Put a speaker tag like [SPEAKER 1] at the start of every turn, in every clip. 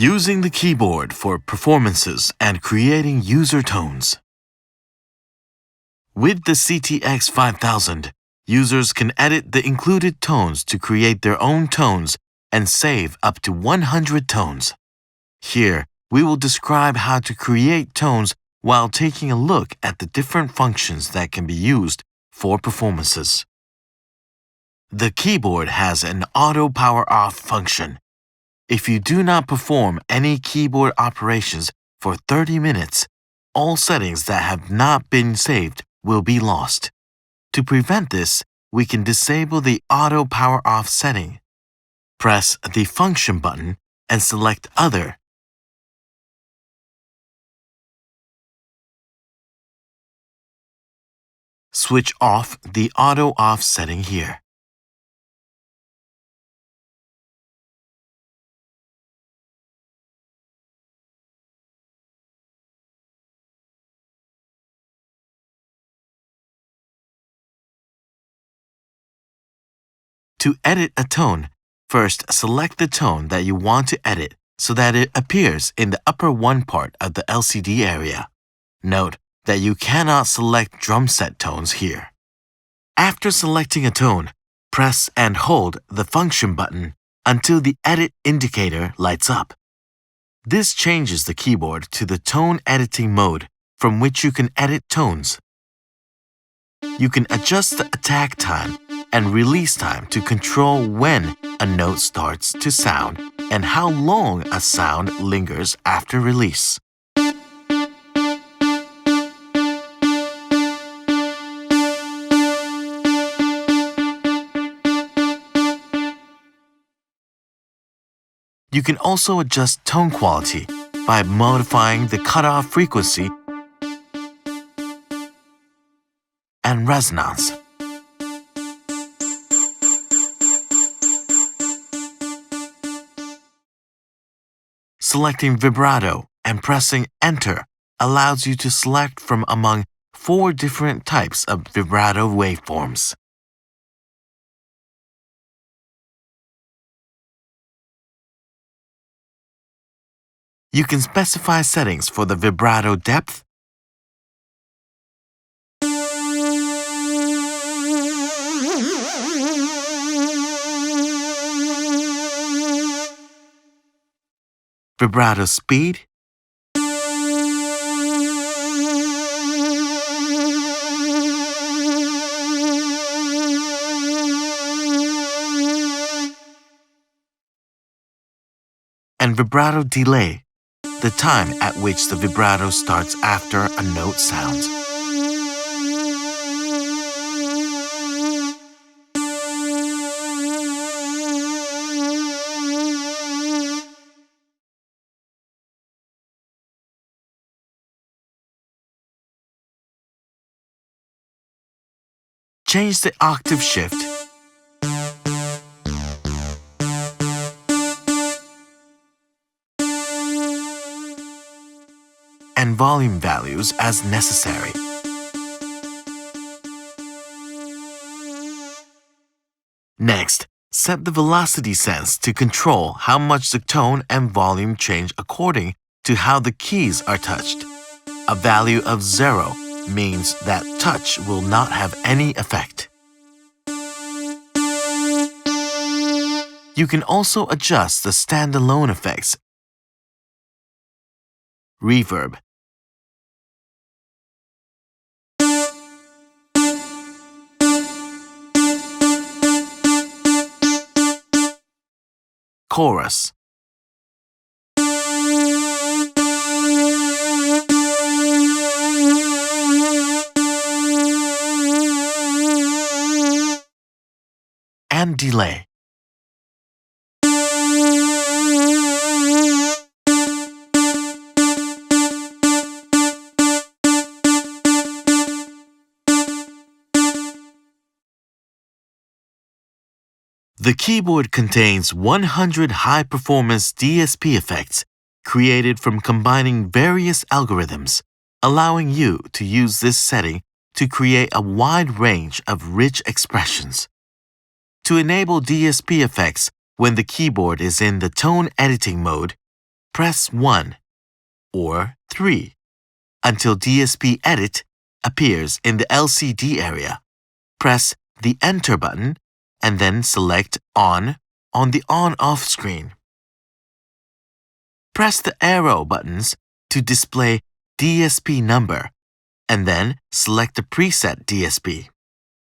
[SPEAKER 1] Using the keyboard for performances and creating user tones. With the CT-X5000, users can edit the included tones to create their own tones and save up to 100 tones. Here, we will describe how to create tones while taking a look at the different functions that can be used for performances. The keyboard has an auto power off function. If you do not perform any keyboard operations for 30 minutes, all settings that have not been saved will be lost. To prevent this, we can disable the auto power off setting. Press the function button and select Other. Switch off the auto off setting here. To edit a tone, first select the tone that you want to edit so that it appears in the upper one part of the LCD area. Note that you cannot select drum set tones here. After selecting a tone, press and hold the function button until the edit indicator lights up. This changes the keyboard to the tone editing mode from which you can edit tones. You can adjust the attack time and release time to control when a note starts to sound and how long a sound lingers after release. You can also adjust tone quality by modifying the cutoff frequency and resonance. Selecting vibrato and pressing Enter allows you to select from among 4 different types of vibrato waveforms. You can specify settings for the vibrato depth, vibrato speed, and vibrato delay, the time at which the vibrato starts after a note sounds. Change the octave shift and volume values as necessary. Next, set the velocity sense to control how much the tone and volume change according to how the keys are touched. A value of 0 means that touch will not have any effect. You can also adjust the standalone effects, reverb, chorus, and delay. The keyboard contains 100 high-performance DSP effects created from combining various algorithms, allowing you to use this setting to create a wide range of rich expressions. To enable DSP effects when the keyboard is in the tone editing mode, press 1 or 3 until DSP Edit appears in the LCD area. Press the Enter button and then select On the On-Off screen. Press the arrow buttons to display DSP number and then select the preset DSP.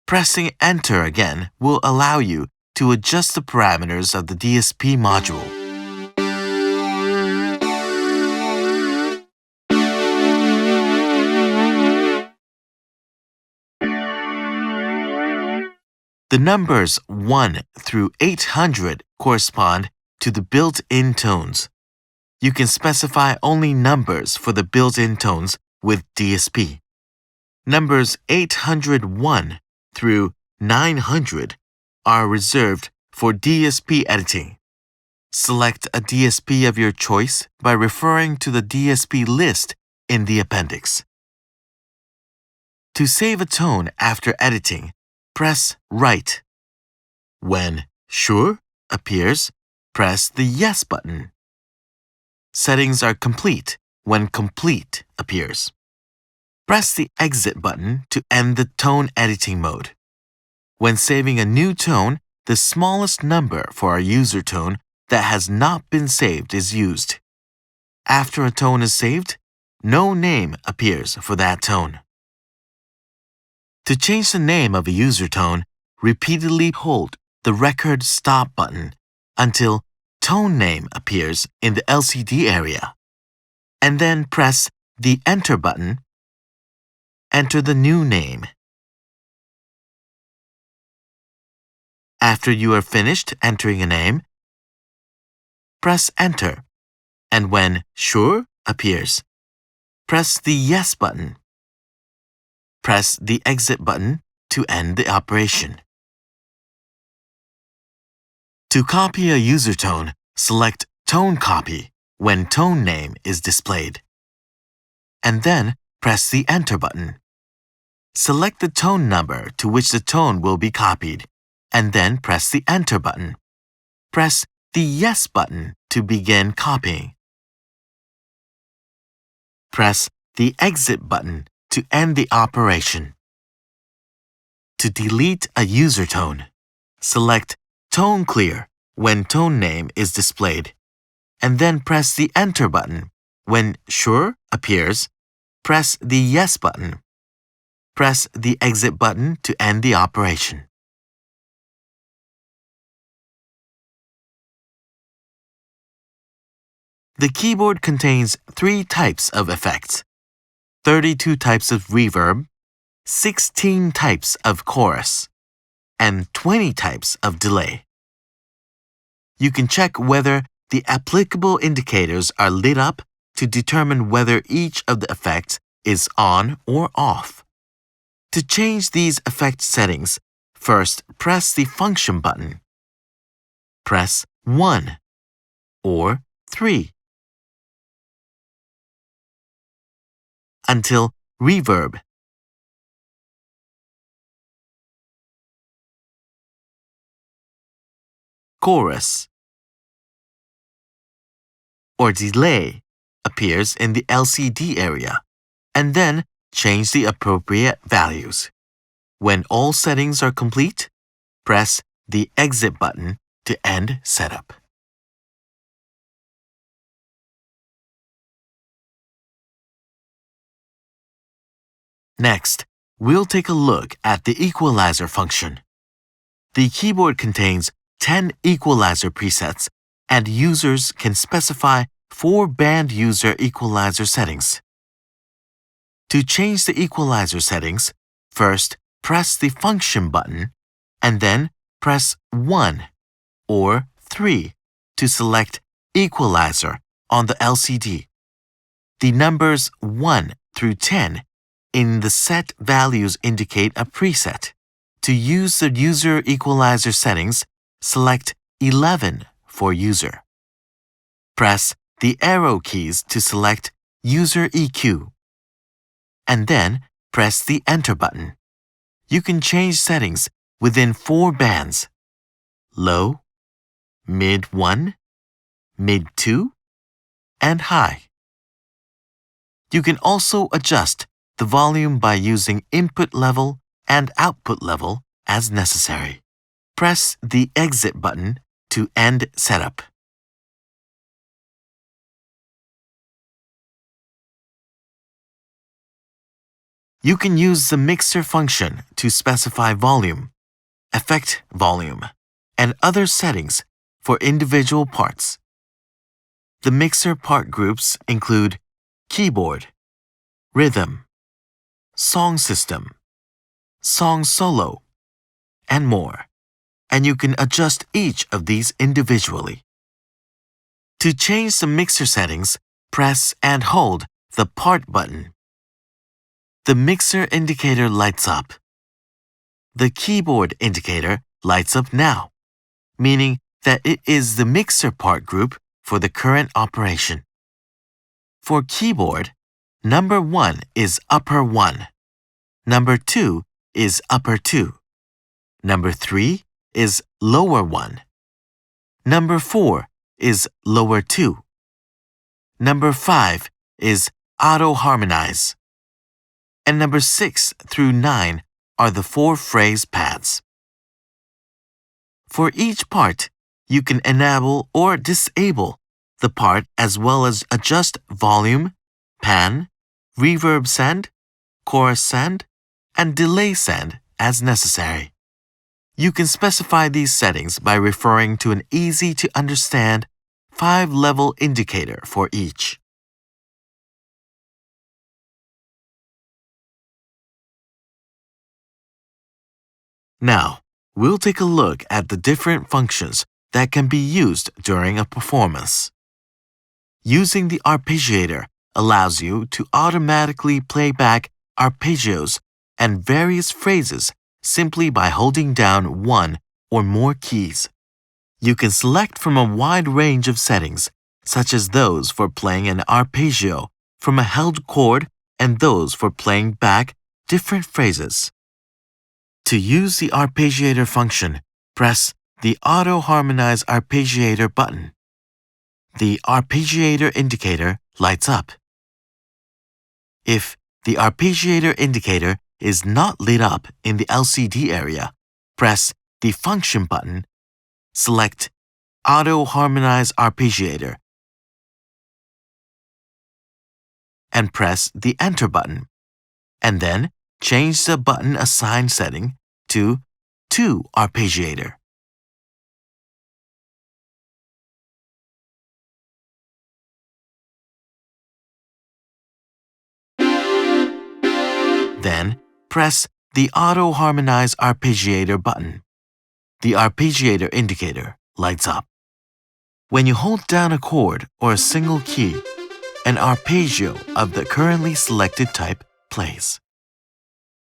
[SPEAKER 1] Pressing Enter again will allow you to adjust the parameters of the DSP module. The numbers 1 through 800 correspond to the built-in tones. You can specify only numbers for the built-in tones with DSP. Numbers 801 through 900 are reserved for DSP editing. Select a DSP of your choice by referring to the DSP list in the appendix. To save a tone after editing, press Write. When Sure appears, press the Yes button. Settings are complete when Complete appears. Press the Exit button to end the tone editing mode. When saving a new tone, the smallest number for a user tone that has not been saved is used. After a tone is saved, no name appears for that tone. To change the name of a user tone, repeatedly hold the Record Stop button until Tone Name appears in the LCD area, and then press the Enter button. Enter the new name. After you are finished entering a name, press Enter, and when Sure appears, press the Yes button. Press the Exit button to end the operation. To copy a user tone, select Tone Copy when tone name is displayed, and then press the Enter button. Select the tone number to which the tone will be copied, and then press the Enter button. Press the Yes button to begin copying. Press the Exit button to end the operation. To delete a user tone, select Tone Clear when tone name is displayed, and then press the Enter button. When Sure appears, press the Yes button. Press the Exit button to end the operation. The keyboard contains 3 types of effects, 32 types of reverb, 16 types of chorus, and 20 types of delay. You can check whether the applicable indicators are lit up to determine whether each of the effects is on or off. To change these effect settings, first press the Function button. Press 1 or 3 until reverb, chorus, or delay appears in the LCD area, and then change the appropriate values. When all settings are complete, press the Exit button to end setup. Next, we'll take a look at the equalizer function. The keyboard contains 10 equalizer presets, and users can specify 4 band user equalizer settings. To change the equalizer settings, first press the Function button, and then press 1 or 3 to select Equalizer on the LCD. The numbers 1 through 10 in the set values indicate a preset. To use the user equalizer settings, select 11 for user. Press the arrow keys to select User EQ, and then press the Enter button. You can change settings within 4 bands: low, mid 1, mid 2, and high. You can also adjust the volume by using input level and output level as necessary. Press the Exit button to end setup. You can use the mixer function to specify volume, effect volume, and other settings for individual parts. The mixer part groups include keyboard, rhythm, song system, song solo, and more, and you can adjust each of these individually. To change the mixer settings, press and hold the Part button. The mixer indicator lights up. The keyboard indicator lights up now, meaning that it is the mixer part group for the current operation. For keyboard, number 1 is upper 1, number 2 is upper 2, number 3 is lower 1, number 4 is lower 2, number 5 is auto-harmonize, and number 6 through 9 are the 4 phrase paths. For each part, you can enable or disable the part as well as adjust volume, pan, reverb send, chorus send, and delay send as necessary. You can specify these settings by referring to an easy-to-understand 5-level indicator for each. Now, we'll take a look at the different functions that can be used during a performance. Using the arpeggiator allows you to automatically play back arpeggios and various phrases simply by holding down one or more keys. You can select from a wide range of settings, such as those for playing an arpeggio from a held chord and those for playing back different phrases. To use the arpeggiator function, press the Auto Harmonize Arpeggiator button. The arpeggiator indicator lights up. If the arpeggiator indicator is not lit up in the LCD area, press the Function button, select Auto Harmonize Arpeggiator, and press the Enter button, and then change the button assign setting to arpeggiator. Then, press the Auto Harmonize Arpeggiator button. The arpeggiator indicator lights up. When you hold down a chord or a single key, an arpeggio of the currently selected type plays.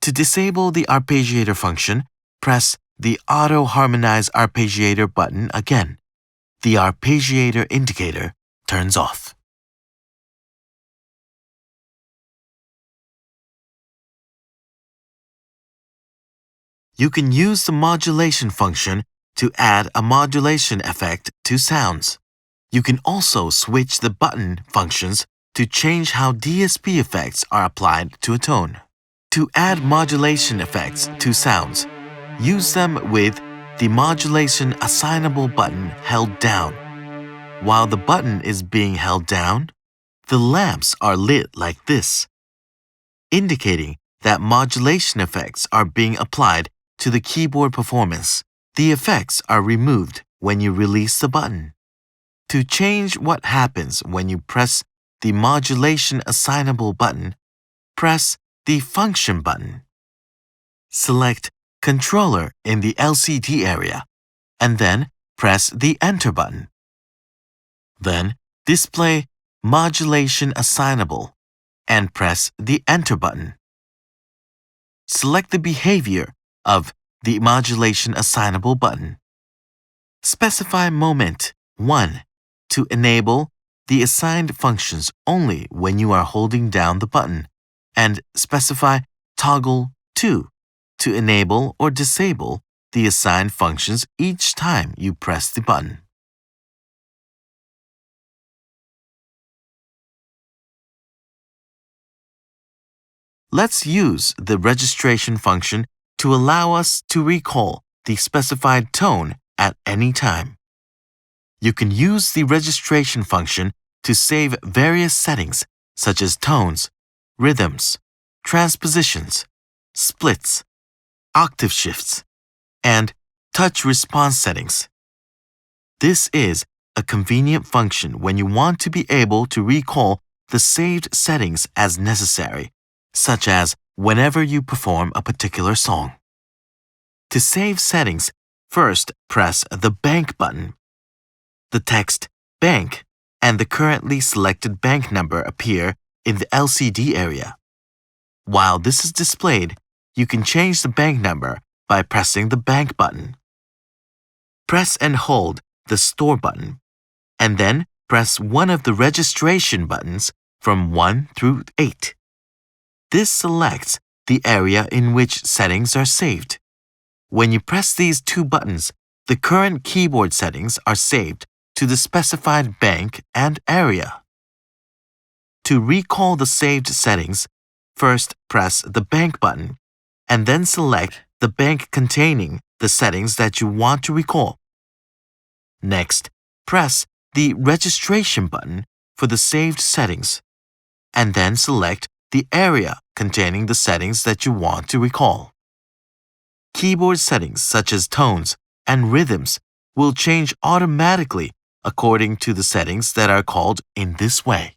[SPEAKER 1] To disable the arpeggiator function, press the Auto Harmonize Arpeggiator button again. The arpeggiator indicator turns off. You can use the modulation function to add a modulation effect to sounds. You can also switch the button functions to change how DSP effects are applied to a tone. To add modulation effects to sounds, use them with the modulation assignable button held down. While the button is being held down, the lamps are lit like this, indicating that modulation effects are being applied to the keyboard performance. The effects are removed when you release the button. To change what happens when you press the modulation assignable button, press the Function button. Select Controller in the LCD area, and then press the Enter button. Then display Modulation Assignable and press the Enter button. Select the behavior of the Modulation Assignable button. Specify Moment 1 to enable the assigned functions only when you are holding down the button, and specify Toggle 2 to enable or disable the assigned functions each time you press the button. Let's use the registration function to allow us to recall the specified tone at any time. You can use the registration function to save various settings such as tones, rhythms, transpositions, splits, octave shifts, and touch response settings. This is a convenient function when you want to be able to recall the saved settings as necessary, such as whenever you perform a particular song. To save settings, first press the Bank button. The text Bank and the currently selected bank number appear in the LCD area. While this is displayed, you can change the bank number by pressing the Bank button. Press and hold the Store button, and then press one of the registration buttons from 1 through 8. This selects the area in which settings are saved. When you press these two buttons, the current keyboard settings are saved to the specified bank and area. To recall the saved settings, first press the Bank button, and then select the bank containing the settings that you want to recall. Next, press the Registration button for the saved settings, and then select the area containing the settings that you want to recall. Keyboard settings such as tones and rhythms will change automatically according to the settings that are called in this way.